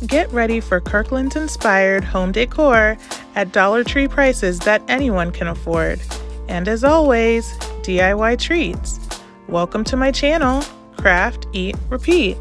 Get ready for Kirkland-inspired home decor at Dollar Tree prices that anyone can afford. And as always, DIY treats. Welcome to my channel, Craft, Eat, Repeat.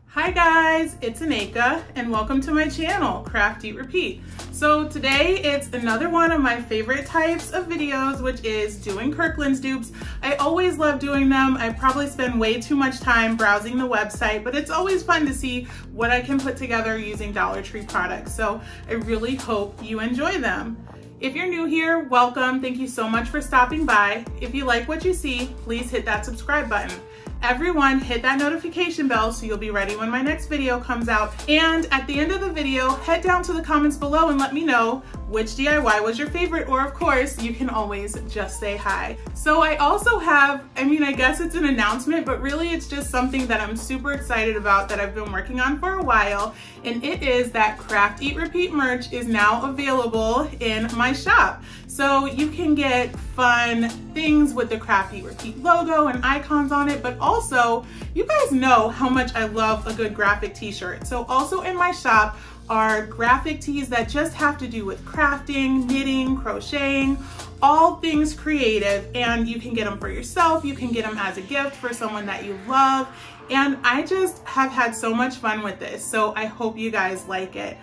Hi guys, it's Aneka and welcome to my channel, Craft, Eat, Repeat. So today it's another one of my favorite types of videos, which is doing Kirkland's dupes. I always love doing them. I probably spend way too much time browsing the website, but it's always fun to see what I can put together using Dollar Tree products. So I really hope you enjoy them. If you're new here, welcome. Thank you so much for stopping by. If you like what you see, please hit that subscribe button. Everyone, hit that notification bell so you'll be ready when my next video comes out. And at the end of the video, head down to the comments below and let me know which DIY was your favorite, or of course, you can always just say hi. So I also have, I guess it's an announcement, but really it's just something that I'm super excited about that I've been working on for a while. And it is that Craft, Eat, Repeat merch is now available in my shop. So you can get fun things with the Craft, Eat, Repeat logo and icons on it, but also you guys know how much I love a good graphic t-shirt. So also in my shop are graphic tees that just have to do with crafting, knitting, crocheting, all things creative, and you can get them for yourself, you can get them as a gift for someone that you love, and I just have had so much fun with this, so I hope you guys like it.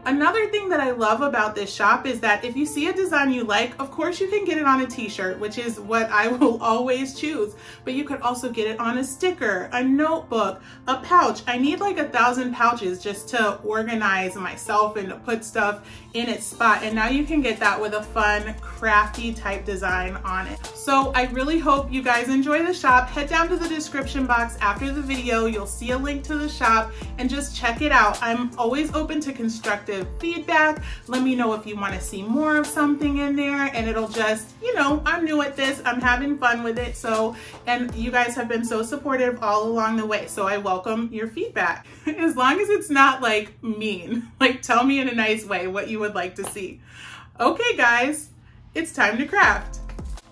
Another thing that I love about this shop is that if you see a design you like, of course you can get it on a t-shirt, which is what I will always choose, but you could also get it on a sticker, a notebook, a pouch. I need like 1,000 pouches just to organize myself and to put stuff in its spot, and now you can get that with a fun, crafty type design on it. So I really hope you guys enjoy the shop. Head down to the description box after the video. You'll see a link to the shop and just check it out. I'm always open to constructive feedback. Let me know if you want to see more of something in there, and it'll just, I'm new at this, I'm having fun with it, so, and you guys have been so supportive all along the way, so I welcome your feedback. As long as it's not like mean, like tell me in a nice way what you would like to see. Okay guys, it's time to craft.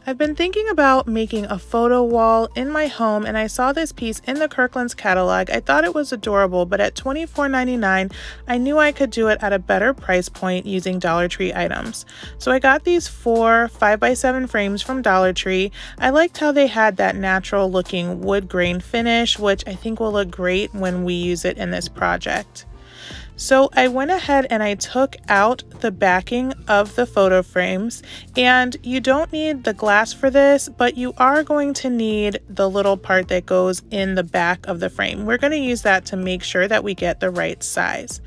I've been thinking about making a photo wall in my home, and I saw this piece in the Kirkland's catalog. I thought it was adorable, but at $24.99, I knew I could do it at a better price point using Dollar Tree items. So I got these 4 5x7 frames from Dollar Tree. I liked how they had that natural looking wood grain finish, which I think will look great when we use it in this project. So I went ahead and I took out the backing of the photo frames, and you don't need the glass for this, but you are going to need the little part that goes in the back of the frame. We're going to use that to make sure that we get the right size.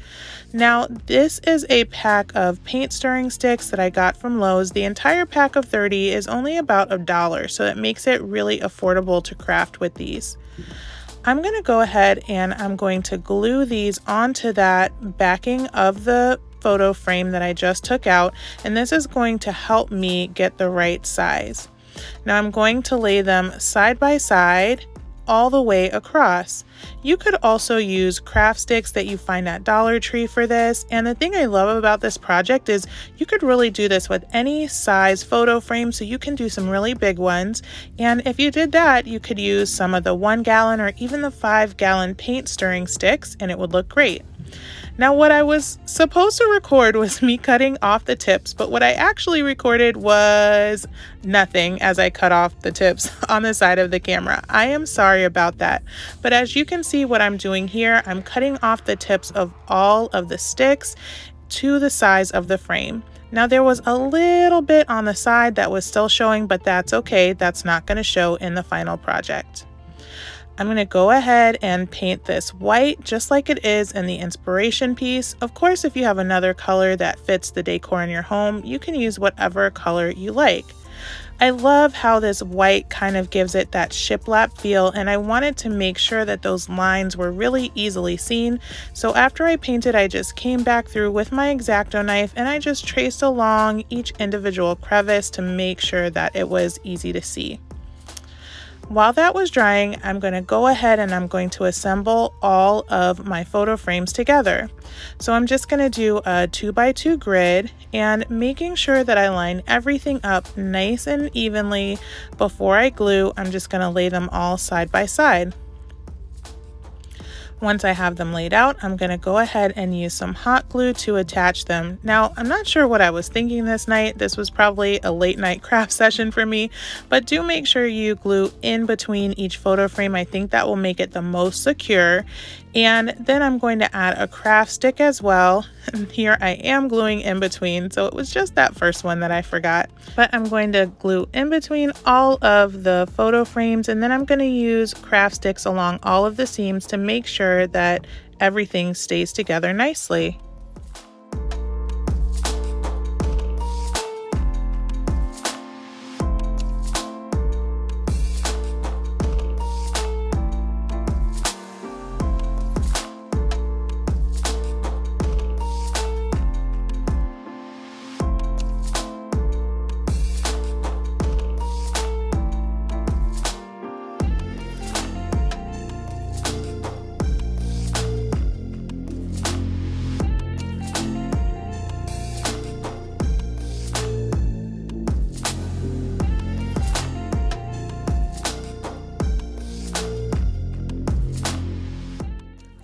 Now, this is a pack of paint stirring sticks that I got from Lowe's. The entire pack of 30 is only about $1, so it makes it really affordable to craft with these. I'm going to go ahead and I'm going to glue these onto that backing of the photo frame that I just took out, and this is going to help me get the right size. Now I'm going to lay them side by side all the way across. You could also use craft sticks that you find at Dollar Tree for this, and the thing I love about this project is you could really do this with any size photo frame, so you can do some really big ones, and if you did that, you could use some of the 1 gallon or even the 5-gallon paint stirring sticks, and it would look great. Now, what I was supposed to record was me cutting off the tips, but what I actually recorded was nothing as I cut off the tips on the side of the camera. I am sorry about that, but as you can see what I'm doing here, I'm cutting off the tips of all of the sticks to the size of the frame. Now, there was a little bit on the side that was still showing, but that's okay. That's not going to show in the final project. I'm going to go ahead and paint this white just like it is in the inspiration piece. Of course, if you have another color that fits the decor in your home, you can use whatever color you like. I love how this white kind of gives it that shiplap feel, and I wanted to make sure that those lines were really easily seen. So after I painted, I just came back through with my X-Acto knife and I just traced along each individual crevice to make sure that it was easy to see. while that was drying, I'm going to go ahead and I'm going to assemble all of my photo frames together. So I'm just going to do a 2x2 grid and making sure that I line everything up nice and evenly before I glue. I'm just going to lay them all side by side. Once I have them laid out, I'm going to go ahead and use some hot glue to attach them. Now, I'm not sure what I was thinking this night. This was probably a late night craft session for me, but do make sure you glue in between each photo frame. I think that will make it the most secure. And then I'm going to add a craft stick as well. And here I am gluing in between, so it was just that first one that I forgot. But I'm going to glue in between all of the photo frames, and then I'm going to use craft sticks along all of the seams to make sure that everything stays together nicely.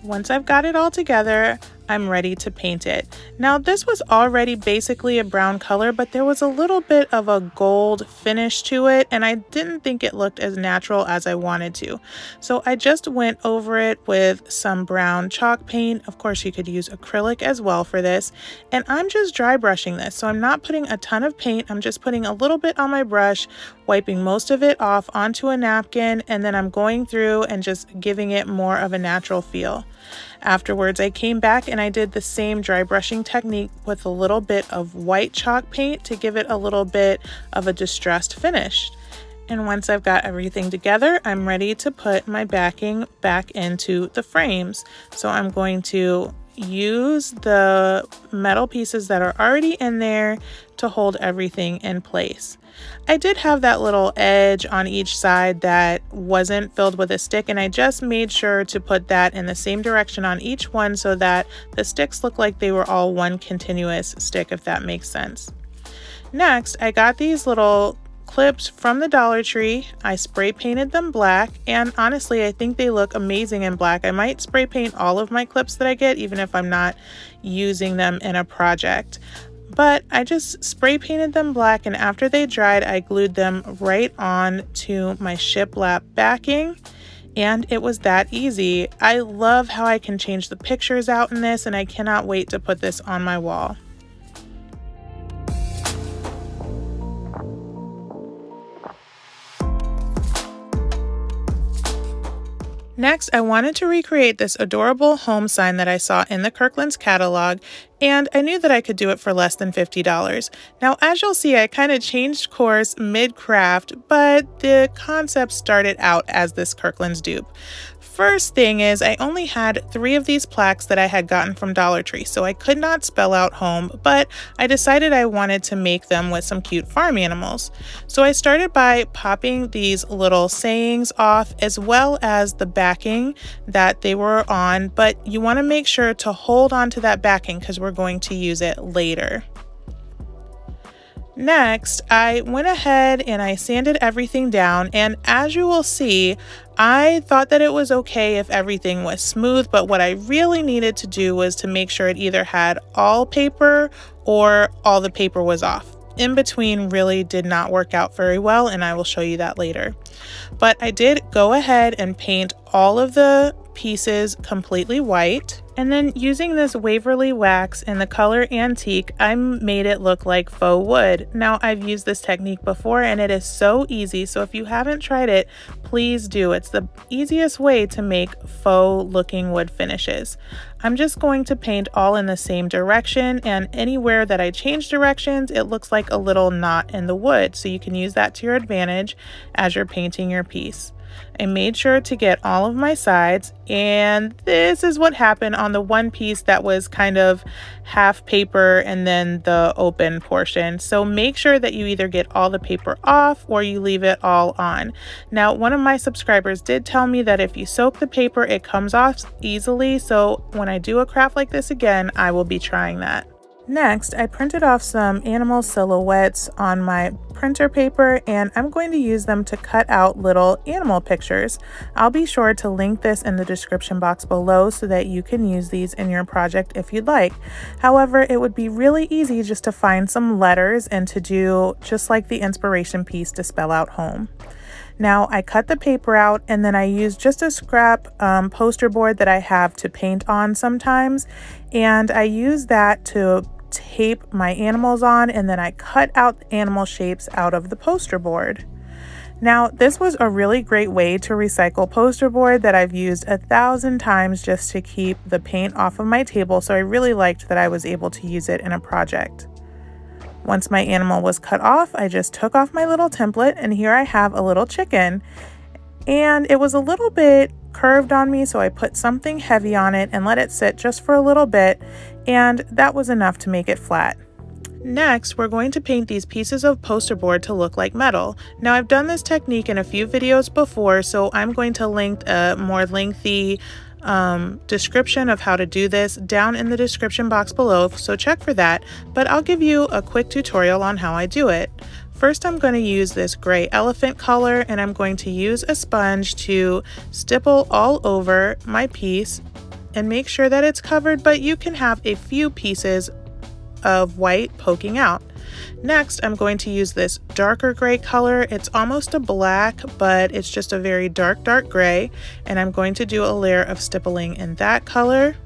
Once I've got it all together, I'm ready to paint it. Now, this was already basically a brown color, but there was a little bit of a gold finish to it, and I didn't think it looked as natural as I wanted to. So I just went over it with some brown chalk paint. Of course, you could use acrylic as well for this. And I'm just dry brushing this, so I'm not putting a ton of paint. I'm just putting a little bit on my brush, wiping most of it off onto a napkin, and then I'm going through and just giving it more of a natural feel. Afterwards, I came back and I did the same dry brushing technique with a little bit of white chalk paint to give it a little bit of a distressed finish. And once I've got everything together, I'm ready to put my backing back into the frames. So I'm going to use the metal pieces that are already in there to hold everything in place. I did have that little edge on each side that wasn't filled with a stick, and I just made sure to put that in the same direction on each one so that the sticks look like they were all one continuous stick, if that makes sense. Next, I got these little clips from the Dollar Tree. I spray painted them black, and honestly, I think they look amazing in black. I might spray paint all of my clips that I get, even if I'm not using them in a project. But I just spray painted them black, and after they dried, I glued them right on to my shiplap backing, and it was that easy. I love how I can change the pictures out in this, and I cannot wait to put this on my wall. Next, I wanted to recreate this adorable home sign that I saw in the Kirkland's catalog, and I knew that I could do it for less than $50. Now, as you'll see, I kind of changed course mid-craft, but the concept started out as this Kirkland's dupe. First thing is, I only had 3 of these plaques that I had gotten from Dollar Tree, so I could not spell out home, but I decided I wanted to make them with some cute farm animals. So I started by popping these little sayings off, as well as the backing that they were on, but you want to make sure to hold on to that backing because we're going to use it later. Next, I went ahead and I sanded everything down, and as you will see, I thought that it was okay if everything was smooth, but what I really needed to do was to make sure it either had all paper or all the paper was off. In between really did not work out very well, and I will show you that later. But I did go ahead and paint all of the pieces completely white, and then using this Waverly wax in the color Antique, I made it look like faux wood. Now, I've used this technique before and it is so easy, so if you haven't tried it, please do. It's the easiest way to make faux looking wood finishes. I'm just going to paint all in the same direction, and anywhere that I change directions, it looks like a little knot in the wood, so you can use that to your advantage as you're painting your piece. I made sure to get all of my sides, and this is what happened on on the one piece that was kind of half paper and then the open portion. So make sure that you either get all the paper off or you leave it all on. Now, one of my subscribers did tell me that if you soak the paper, it comes off easily. So when I do a craft like this again, I will be trying that. Next, I printed off some animal silhouettes on my printer paper, and I'm going to use them to cut out little animal pictures. I'll be sure to link this in the description box below so that you can use these in your project if you'd like. However, it would be really easy just to find some letters and to do just like the inspiration piece to spell out home. Now I cut the paper out and then I use just a scrap poster board that I have to paint on sometimes, and I use that to tape my animals on, and then I cut out animal shapes out of the poster board. Now this was a really great way to recycle poster board that I've used 1,000 times just to keep the paint off of my table, so I really liked that I was able to use it in a project. Once my animal was cut off, I just took off my little template, and here I have a little chicken. And it was a little bit curved on me, so I put something heavy on it and let it sit just for a little bit, and that was enough to make it flat. Next, we're going to paint these pieces of poster board to look like metal. Now, I've done this technique in a few videos before, so I'm going to link a more lengthy description of how to do this down in the description box below, so check for that, but I'll give you a quick tutorial on how I do it. First, I'm going to use this gray elephant color, and I'm going to use a sponge to stipple all over my piece and make sure that it's covered, but you can have a few pieces of white poking out. Next, I'm going to use this darker gray color. It's almost a black, but it's just a very dark gray, and I'm going to do a layer of stippling in that color.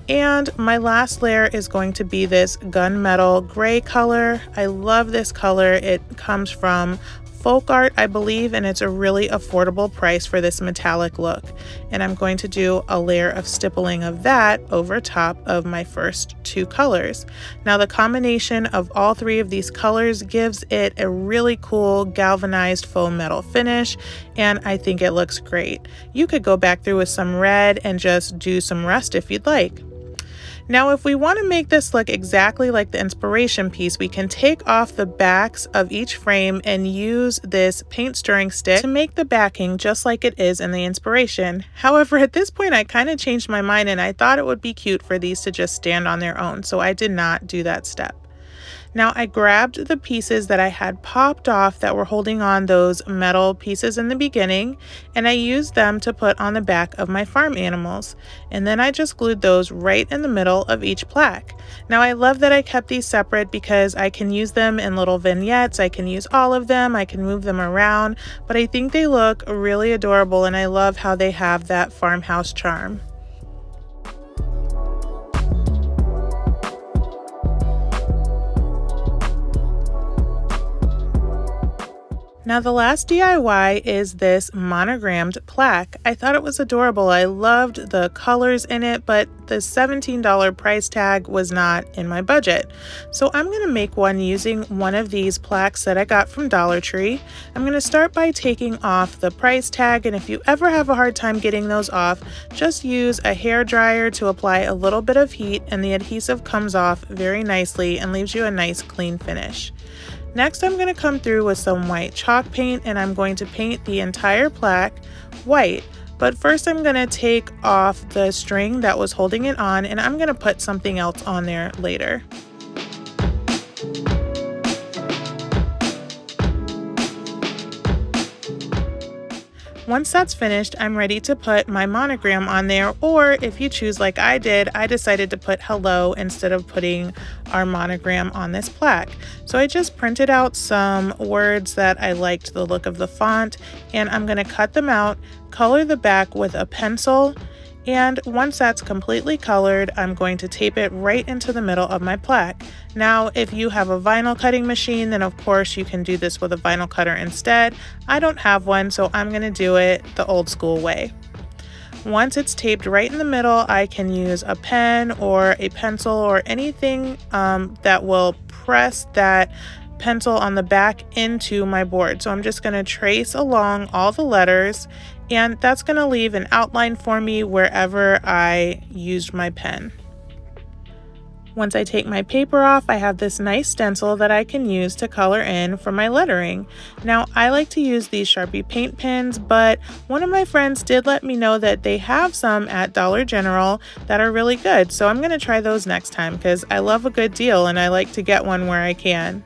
And my last layer is going to be this gunmetal gray color. I love this color. It comes from Folk Art, I believe, and it's a really affordable price for this metallic look. And I'm going to do a layer of stippling of that over top of my first two colors. Now, the combination of all three of these colors gives it a really cool galvanized faux metal finish, and I think it looks great. You could go back through with some red and just do some rust if you'd like. Now, if we want to make this look exactly like the inspiration piece, we can take off the backs of each frame and use this paint stirring stick to make the backing just like it is in the inspiration. However, at this point, I kind of changed my mind and I thought it would be cute for these to just stand on their own, so I did not do that step. Now, I grabbed the pieces that I had popped off that were holding on those metal pieces in the beginning, and I used them to put on the back of my farm animals. And then I just glued those right in the middle of each plaque. Now, I love that I kept these separate because I can use them in little vignettes. I can use all of them. I can move them around, but I think they look really adorable, and I love how they have that farmhouse charm. Now, the last DIY is this monogrammed plaque. I thought it was adorable. I loved the colors in it, but the $17 price tag was not in my budget. So I'm going to make one using one of these plaques that I got from Dollar Tree. I'm going to start by taking off the price tag, and if you ever have a hard time getting those off, just use a hair dryer to apply a little bit of heat, and the adhesive comes off very nicely and leaves you a nice clean finish. Next, I'm going to come through with some white chalk paint, and I'm going to paint the entire plaque white. But first, I'm going to take off the string that was holding it on, and I'm going to put something else on there later. Once that's finished, I'm ready to put my monogram on there, or if you choose like I did, I decided to put hello instead of putting our monogram on this plaque. So I just printed out some words that I liked the look of the font, and I'm going to cut them out, color the back with a pencil, and once that's completely colored, I'm going to tape it right into the middle of my plaque. Now, if you have a vinyl cutting machine, then of course you can do this with a vinyl cutter instead. I don't have one, so I'm going to do it the old school way. Once it's taped right in the middle, I can use a pen or a pencil or anything that will press that pencil on the back into my board. So I'm just going to trace along all the letters, and that's going to leave an outline for me wherever I used my pen. Once I take my paper off, I have this nice stencil that I can use to color in for my lettering. Now, I like to use these Sharpie paint pens, but one of my friends did let me know that they have some at Dollar General that are really good, so I'm going to try those next time because I love a good deal and I like to get one where I can.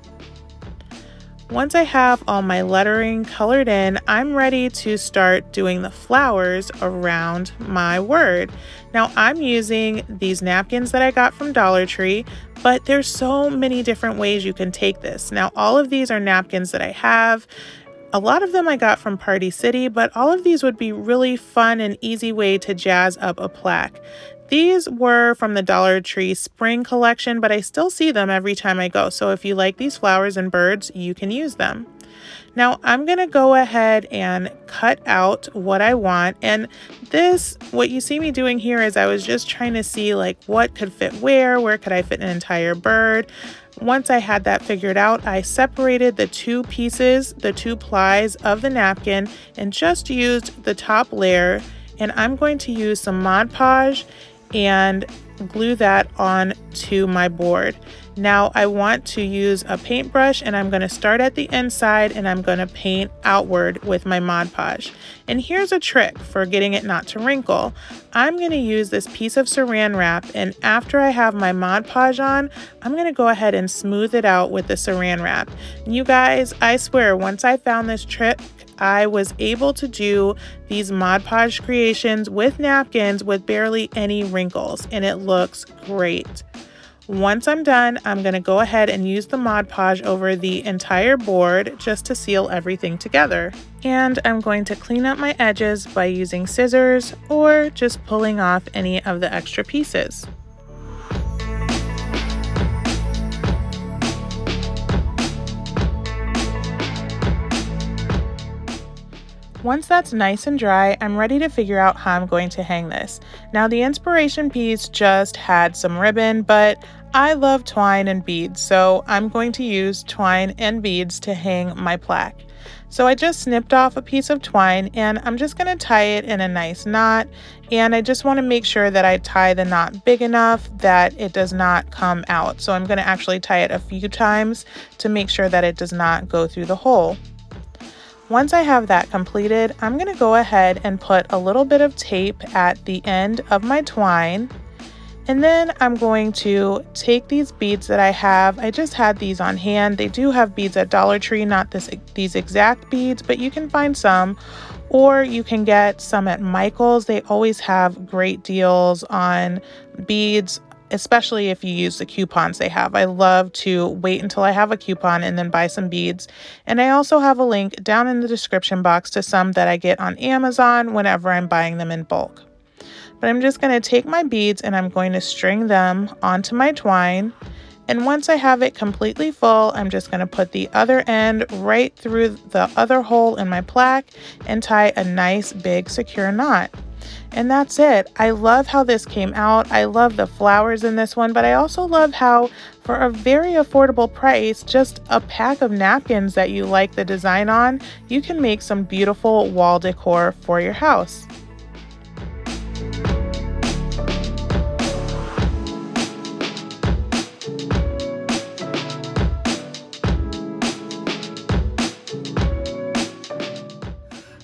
Once I have all my lettering colored in, I'm ready to start doing the flowers around my word. Now I'm using these napkins that I got from Dollar Tree, but there's so many different ways you can take this. Now all of these are napkins that I have. A lot of them I got from Party City, but all of these would be really fun and easy way to jazz up a plaque. These were from the Dollar Tree spring collection, but I still see them every time I go. So if you like these flowers and birds, you can use them. Now I'm going to go ahead and cut out what I want. And this, what you see me doing here is I was just trying to see like what could fit where could I fit an entire bird. Once I had that figured out, I separated the two pieces, the two plies of the napkin, and just used the top layer. And I'm going to use some Mod Podge and glue that on to my board. Now I want to use a paintbrush, and I'm going to start at the inside and I'm going to paint outward with my Mod Podge. And here's a trick for getting it not to wrinkle. I'm going to use this piece of saran wrap, and after I have my Mod Podge on, I'm going to go ahead and smooth it out with the saran wrap. And you guys, I swear, once I found this trick, I was able to do these Mod Podge creations with napkins with barely any wrinkles, and it looks great. Once I'm done, I'm going to go ahead and use the Mod Podge over the entire board just to seal everything together. And I'm going to clean up my edges by using scissors or just pulling off any of the extra pieces. Once that's nice and dry, I'm ready to figure out how I'm going to hang this. Now the inspiration piece just had some ribbon, but I love twine and beads, so I'm going to use twine and beads to hang my plaque. So I just snipped off a piece of twine and I'm just going to tie it in a nice knot, and I just want to make sure that I tie the knot big enough that it does not come out. So I'm going to actually tie it a few times to make sure that it does not go through the hole. Once I have that completed, I'm going to go ahead and put a little bit of tape at the end of my twine. And then I'm going to take these beads that I have. I just had these on hand. They do have beads at Dollar Tree, not these exact beads, but you can find some. Or you can get some at Michael's. They always have great deals on beads, especially if you use the coupons they have. I love to wait until I have a coupon and then buy some beads. And I also have a link down in the description box to some that I get on Amazon whenever I'm buying them in bulk. But I'm just going to take my beads and I'm going to string them onto my twine. And once I have it completely full, I'm just going to put the other end right through the other hole in my plaque and tie a nice big secure knot. And that's it. I love how this came out. I love the flowers in this one, but I also love how for a very affordable price, just a pack of napkins that you like the design on, you can make some beautiful wall decor for your house.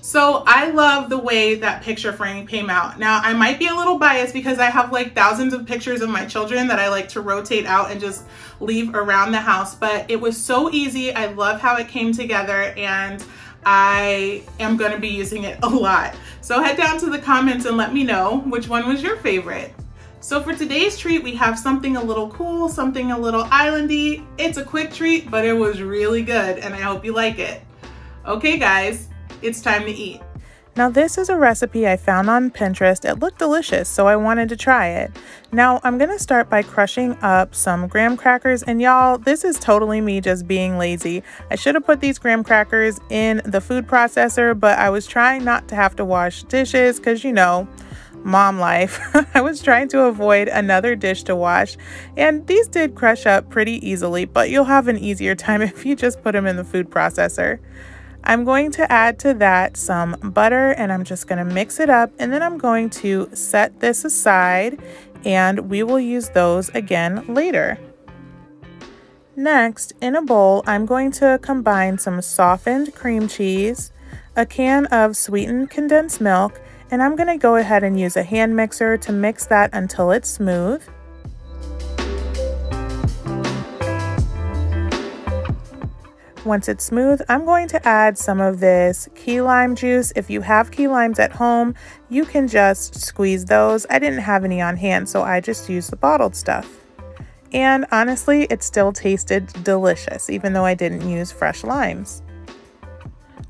So I love the way that picture frame came out. Now I might be a little biased because I have like thousands of pictures of my children that I like to rotate out and just leave around the house, but it was so easy. I love how it came together and I am going to be using it a lot. So head down to the comments and let me know which one was your favorite. So for today's treat, we have something a little cool, something a little islandy. It's a quick treat, but it was really good and I hope you like it. Okay guys, it's time to eat. Now this is a recipe I found on Pinterest. It looked delicious, so I wanted to try it. Now I'm gonna start by crushing up some graham crackers, and y'all, this is totally me just being lazy. I should have put these graham crackers in the food processor, but I was trying not to have to wash dishes because, you know, mom life. I was trying to avoid another dish to wash, and these did crush up pretty easily, but you'll have an easier time if you just put them in the food processor. I'm going to add to that some butter, and I'm just going to mix it up, and then I'm going to set this aside and we will use those again later. Next, in a bowl, I'm going to combine some softened cream cheese, a can of sweetened condensed milk, and I'm going to go ahead and use a hand mixer to mix that until it's smooth. Once it's smooth, I'm going to add some of this key lime juice. If you have key limes at home, you can just squeeze those. I didn't have any on hand, so I just used the bottled stuff. And honestly, it still tasted delicious, even though I didn't use fresh limes.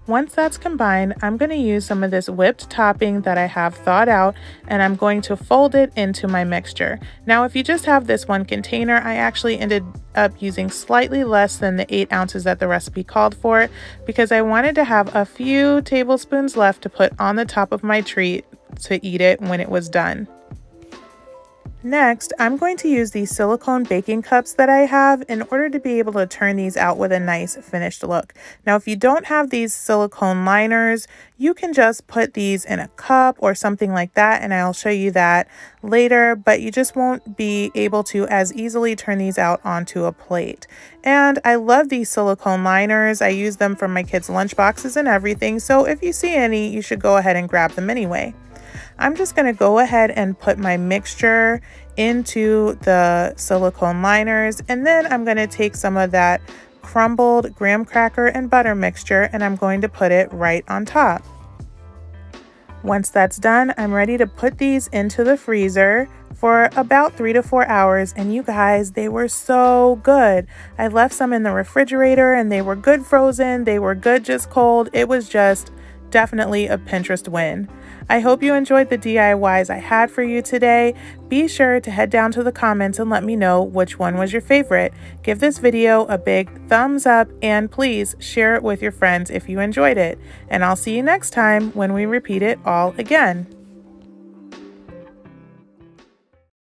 Once that's combined, I'm going to use some of this whipped topping that I have thawed out, and I'm going to fold it into my mixture. Now, if you just have this one container, I actually ended up using slightly less than the 8 ounces that the recipe called for, because I wanted to have a few tablespoons left to put on the top of my treat to eat it when it was done. Next, I'm going to use these silicone baking cups that I have in order to be able to turn these out with a nice finished look. Now, if you don't have these silicone liners, you can just put these in a cup or something like that, and I'll show you that later, but you just won't be able to as easily turn these out onto a plate. And I love these silicone liners. I use them for my kids' lunch boxes and everything, so if you see any, you should go ahead and grab them anyway. I'm just going to go ahead and put my mixture into the silicone liners, and then I'm going to take some of that crumbled graham cracker and butter mixture, and I'm going to put it right on top. Once that's done, I'm ready to put these into the freezer for about 3 to 4 hours, and you guys, they were so good. I left some in the refrigerator and they were good frozen, they were good just cold. It was just definitely a Pinterest win. I hope you enjoyed the DIYs I had for you today. Be sure to head down to the comments and let me know which one was your favorite. Give this video a big thumbs up and please share it with your friends if you enjoyed it. And I'll see you next time when we repeat it all again.